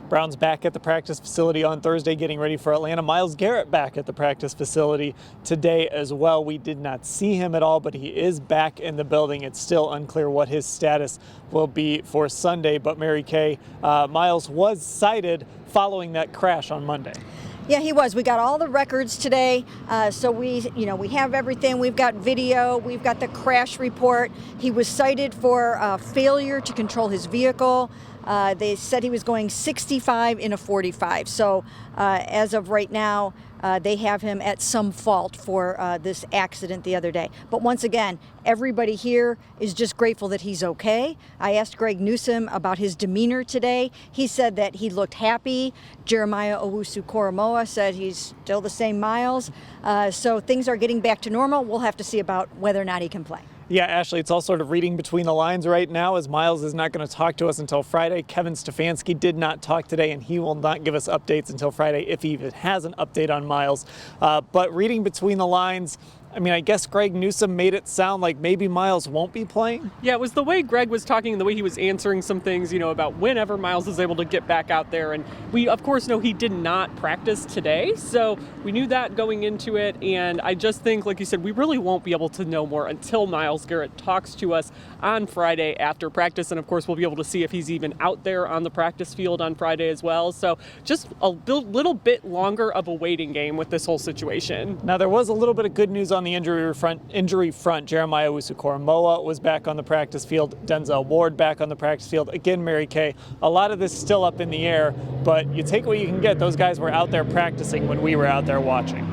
Browns back at the practice facility on Thursday getting ready for Atlanta. Myles Garrett back at the practice facility today as well. We did not see him at all, but he is back in the building. It's still unclear what his status will be for Sunday, but Mary Kay, Myles was cited following that crash on Monday. Yeah, he was. We got all the records today, so we have everything. We've got video. We've got the crash report. He was cited for failure to control his vehicle. They said he was going 65 in a 45. So as of right now, they have him at some fault for this accident the other day. But once again, everybody here is just grateful that he's okay. I asked Greg Newsome about his demeanor today. He said that he looked happy. Jeremiah Owusu-Koramoah said he's still the same Myles. So things are getting back to normal. We'll have to see about whether or not he can play. Yeah, Ashley, it's all sort of reading between the lines right now as Myles is not going to talk to us until Friday. Kevin Stefanski did not talk today, and he will not give us updates until Friday if he even has an update on Myles. But reading between the lines, I mean, I guess Greg Newsome made it sound like maybe Myles won't be playing. Yeah, it was the way Greg was talking and the way he was answering some things, about whenever Myles is able to get back out there. And we, of course, know he did not practice today. So we knew that going into it. And I just think, like you said, we really won't be able to know more until Myles Garrett talks to us on Friday after practice. And, of course, we'll be able to see if he's even out there on the practice field on Friday as well. So just a little bit longer of a waiting game with this whole situation. Now, there was a little bit of good news on the injury front. Jeremiah Owusu-Koramoah was back on the practice field. Denzel Ward back on the practice field. Again, Mary Kay, a lot of this is still up in the air, but you take what you can get. Those guys were out there practicing when we were out there watching.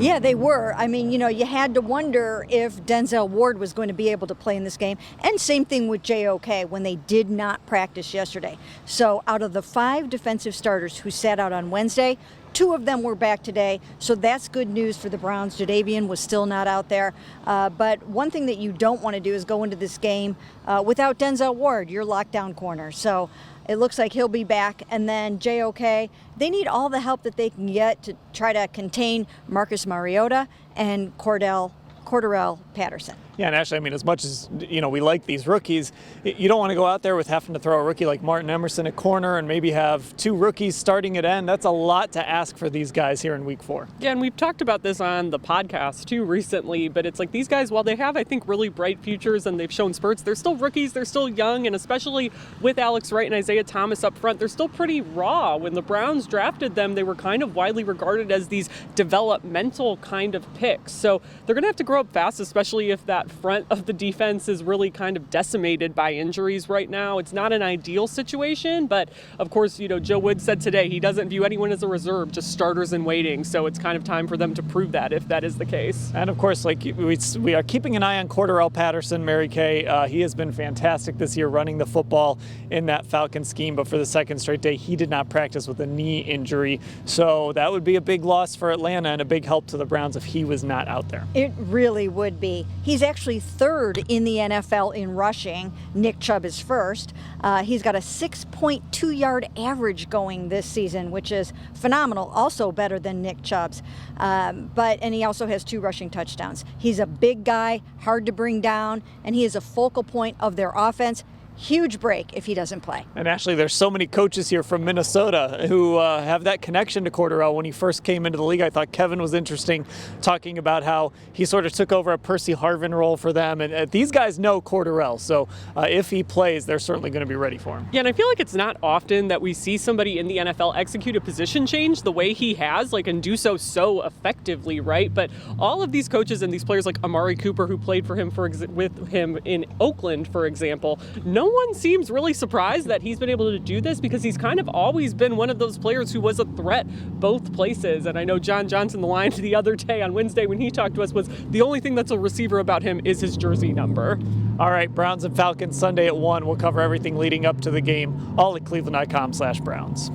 Yeah, they were. I mean, you had to wonder if Denzel Ward was going to be able to play in this game. And same thing with JOK when they did not practice yesterday. So out of the 5 defensive starters who sat out on Wednesday, 2 of them were back today, so that's good news for the Browns. Jadeveon was still not out there. But one thing that you don't want to do is go into this game without Denzel Ward, your lockdown corner. So it looks like he'll be back. And then JOK, they need all the help that they can get to try to contain Marcus Mariota and Cordarrelle Patterson. Yeah, and Ashley, I mean, as much as, we like these rookies, you don't want to go out there with having to throw a rookie like Martin Emerson at corner and maybe have 2 rookies starting at end. That's a lot to ask for these guys here in week 4. Yeah, and we've talked about this on the podcast too recently, but it's like these guys, while they have, I think, really bright futures and they've shown spurts, they're still rookies, they're still young, and especially with Alex Wright and Isaiah Thomas up front, they're still pretty raw. When the Browns drafted them, they were kind of widely regarded as these developmental kind of picks. So they're going to have to grow up fast, especially if that front of the defense is really kind of decimated by injuries right now. It's not an ideal situation, but of course, Joe Wood said today he doesn't view anyone as a reserve, just starters in waiting. So it's kind of time for them to prove that if that is the case. And of course, like we are keeping an eye on Cordarrelle Patterson, Mary Kay. He has been fantastic this year running the football in that Falcon scheme, but for the second straight day, he did not practice with a knee injury. So that would be a big loss for Atlanta and a big help to the Browns if he was not out there. It really would be. He's actually 3rd in the NFL in rushing. Nick Chubb is 1st. He's got a 6.2 yard average going this season, which is phenomenal. Also better than Nick Chubb's. And he also has 2 rushing touchdowns. He's a big guy, hard to bring down, and he is a focal point of their offense. Huge break if he doesn't play. And Ashley, there's so many coaches here from Minnesota who have that connection to Cordarrelle. When he first came into the league, I thought Kevin was interesting, talking about how he sort of took over a Percy Harvin role for them. And these guys know Cordarrelle, so if he plays, they're certainly going to be ready for him. Yeah, and I feel like it's not often that we see somebody in the NFL execute a position change the way he has, and do so effectively, right? But all of these coaches and these players like Amari Cooper, who played for him with him in Oakland, for example, no one seems really surprised that he's been able to do this because he's kind of always been one of those players who was a threat both places. And I know John Johnson, the line the other day on Wednesday when he talked to us, was the only thing that's a receiver about him is his jersey number. All right, Browns and Falcons Sunday at 1. We'll cover everything leading up to the game, all at cleveland.com/Browns.